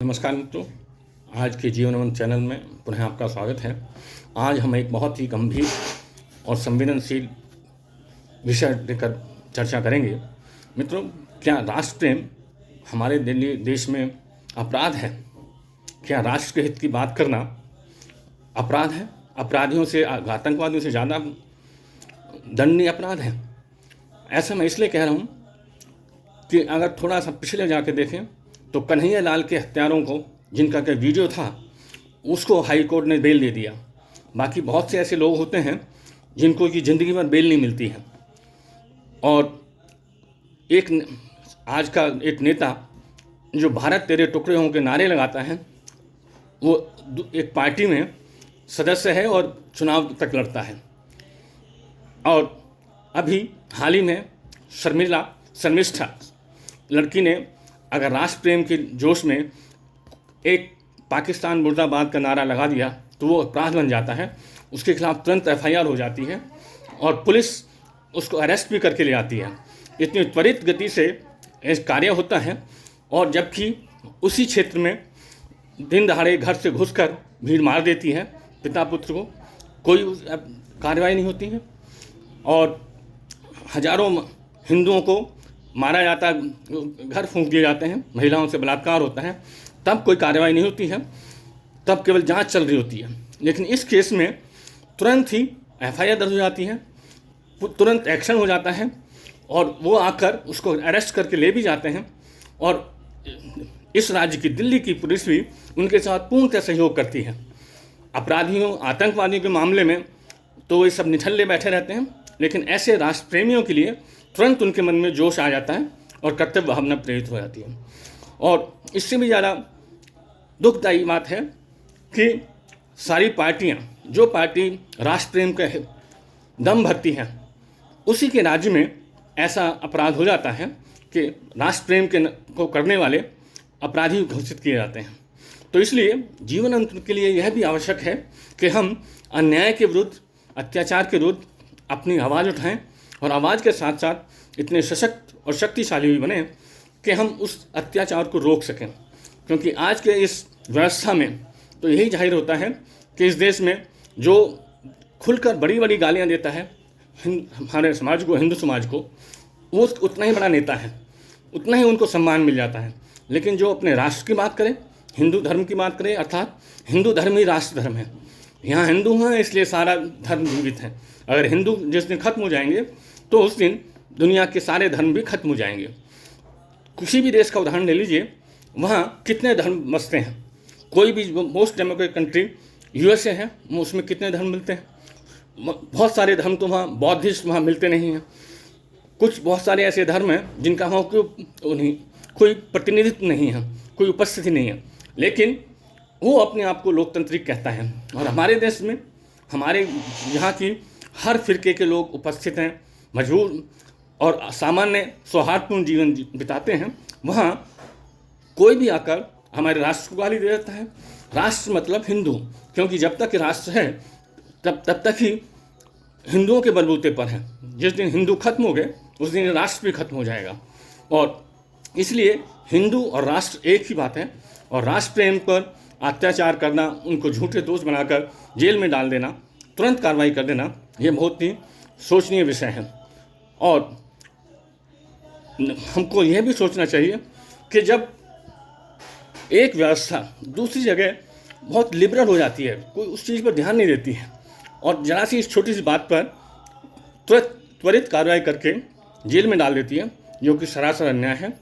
नमस्कार मित्रों, आज के जीवनवंत चैनल में पुनः आपका स्वागत है। आज हम एक बहुत ही गंभीर और संवेदनशील विषय लेकर चर्चा करेंगे। मित्रों, क्या राष्ट्र प्रेम हमारे देश में अपराध है? क्या राष्ट्र के हित की बात करना अपराध है? अपराधियों से, आतंकवादियों से ज़्यादा दंडनीय अपराध है? ऐसा मैं इसलिए कह रहा हूँ कि अगर थोड़ा सा पिछले जाके देखें तो कन्हैया लाल के हत्यारों को, जिनका के वीडियो था, उसको हाई कोर्ट ने बेल दे दिया। बाकी बहुत से ऐसे लोग होते हैं जिनको की ज़िंदगी भर बेल नहीं मिलती है। और आज का एक नेता जो भारत तेरे टुकड़े हों के नारे लगाता है, वो एक पार्टी में सदस्य है और चुनाव तक लड़ता है। और अभी हाल ही में शर्मिष्ठा लड़की ने अगर राष्ट्र प्रेम के जोश में एक पाकिस्तान मुर्दाबाद का नारा लगा दिया तो वो अपराध बन जाता है। उसके खिलाफ तुरंत एफआईआर हो जाती है और पुलिस उसको अरेस्ट भी करके ले आती है। इतनी त्वरित गति से कार्य होता है। और जबकि उसी क्षेत्र में दिन दहाड़े घर से घुसकर भीड़ मार देती है पिता पुत्र को, कोई कार्रवाई नहीं होती है। और हजारों हिंदुओं को मारा जाता, घर फूंक दिए जाते हैं, महिलाओं से बलात्कार होता है, तब कोई कार्रवाई नहीं होती है, तब केवल जांच चल रही होती है। लेकिन इस केस में तुरंत ही एफआईआर दर्ज हो जाती है, तुरंत एक्शन हो जाता है और वो आकर उसको अरेस्ट करके ले भी जाते हैं। और इस राज्य की, दिल्ली की पुलिस भी उनके साथ पूर्णतः सहयोग करती है। अपराधियों, आतंकवादियों के मामले में तो ये सब निठल्ले बैठे रहते हैं, लेकिन ऐसे राष्ट्र प्रेमियों के लिए तुरंत उनके मन में जोश आ जाता है और कर्तव्य भावना प्रेरित हो जाती है। और इससे भी ज़्यादा दुखदायी बात है कि सारी पार्टियां, जो पार्टी राष्ट्र प्रेम का दम भरती हैं, उसी के राज्य में ऐसा अपराध हो जाता है कि राष्ट्र प्रेम को करने वाले अपराधी घोषित किए जाते हैं। तो इसलिए जीवन अंत के लिए यह भी आवश्यक है कि हम अन्याय के विरुद्ध, अत्याचार के विरुद्ध अपनी आवाज़ उठाएं और आवाज़ के साथ साथ इतने सशक्त और शक्तिशाली भी बने कि हम उस अत्याचार को रोक सकें। क्योंकि आज के इस व्यवस्था में तो यही जाहिर होता है कि इस देश में जो खुलकर बड़ी बड़ी गालियां देता है हमारे समाज को, हिंदू समाज को, वो उतना ही बड़ा नेता है, उतना ही उनको सम्मान मिल जाता है। लेकिन जो अपने राष्ट्र की बात करे, हिंदू धर्म की बात करे, अर्थात हिंदू धर्म ही राष्ट्र धर्म है, यहाँ हिंदू हैं इसलिए सारा धर्म जीवित है। अगर हिंदू जिस दिन खत्म हो जाएंगे तो उस दिन दुनिया के सारे धर्म भी खत्म हो जाएंगे। किसी भी देश का उदाहरण ले लीजिए, वहाँ कितने धर्म बसते हैं। कोई भी मोस्ट डेमोक्रेटिक कंट्री यूएसए है, उसमें कितने धर्म मिलते हैं? बहुत सारे धर्म तो वहाँ, बौद्धिस्ट वहाँ मिलते नहीं हैं। कुछ बहुत सारे ऐसे धर्म हैं जिनका वहाँ कोई प्रतिनिधित्व नहीं है, कोई उपस्थिति नहीं है, लेकिन वो अपने आप को लोकतांत्रिक कहता है। और हमारे देश में, हमारे यहाँ की हर फिरके के लोग उपस्थित हैं, मजबूर और सामान्य सौहार्दपूर्ण जीवन बिताते हैं। वहाँ कोई भी आकर हमारे राष्ट्र को गाली दे देता है। राष्ट्र मतलब हिंदू, क्योंकि जब तक राष्ट्र है तब तक ही हिंदुओं के बलबूते पर है। जिस दिन हिंदू खत्म हो गए उस दिन राष्ट्र भी खत्म हो जाएगा। और इसलिए हिंदू और राष्ट्र एक ही बात है। और राष्ट्र प्रेम पर अत्याचार करना, उनको झूठे दोष बनाकर जेल में डाल देना, तुरंत कार्रवाई कर देना, ये बहुत ही सोचनीय विषय है। और हमको यह भी सोचना चाहिए कि जब एक व्यवस्था दूसरी जगह बहुत लिबरल हो जाती है, कोई उस चीज़ पर ध्यान नहीं देती है और जरा सी इस छोटी सी बात पर त्वरित कार्रवाई करके जेल में डाल देती है, जो कि सरासर अन्याय है।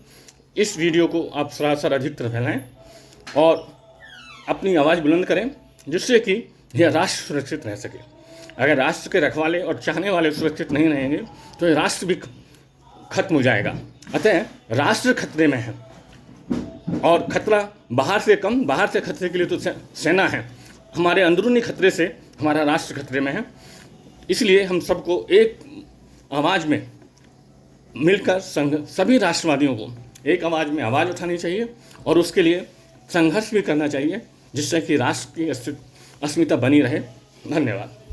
इस वीडियो को आप सरासर अधिकतर फैलाएं और अपनी आवाज़ बुलंद करें, जिससे कि यह राष्ट्र सुरक्षित रह सके। अगर राष्ट्र के रखवाले और चाहने वाले सुरक्षित नहीं रहेंगे तो ये राष्ट्र भी खत्म हो जाएगा। अतः राष्ट्र खतरे में है और खतरा बाहर से कम, बाहर से खतरे के लिए तो सेना है, हमारे अंदरूनी खतरे से हमारा राष्ट्र खतरे में है। इसलिए हम सबको एक आवाज़ में मिलकर सभी राष्ट्रवादियों को एक आवाज़ में आवाज़ उठानी चाहिए और उसके लिए संघर्ष भी करना चाहिए, जिससे कि राष्ट्र की अस्मिता बनी रहे। धन्यवाद।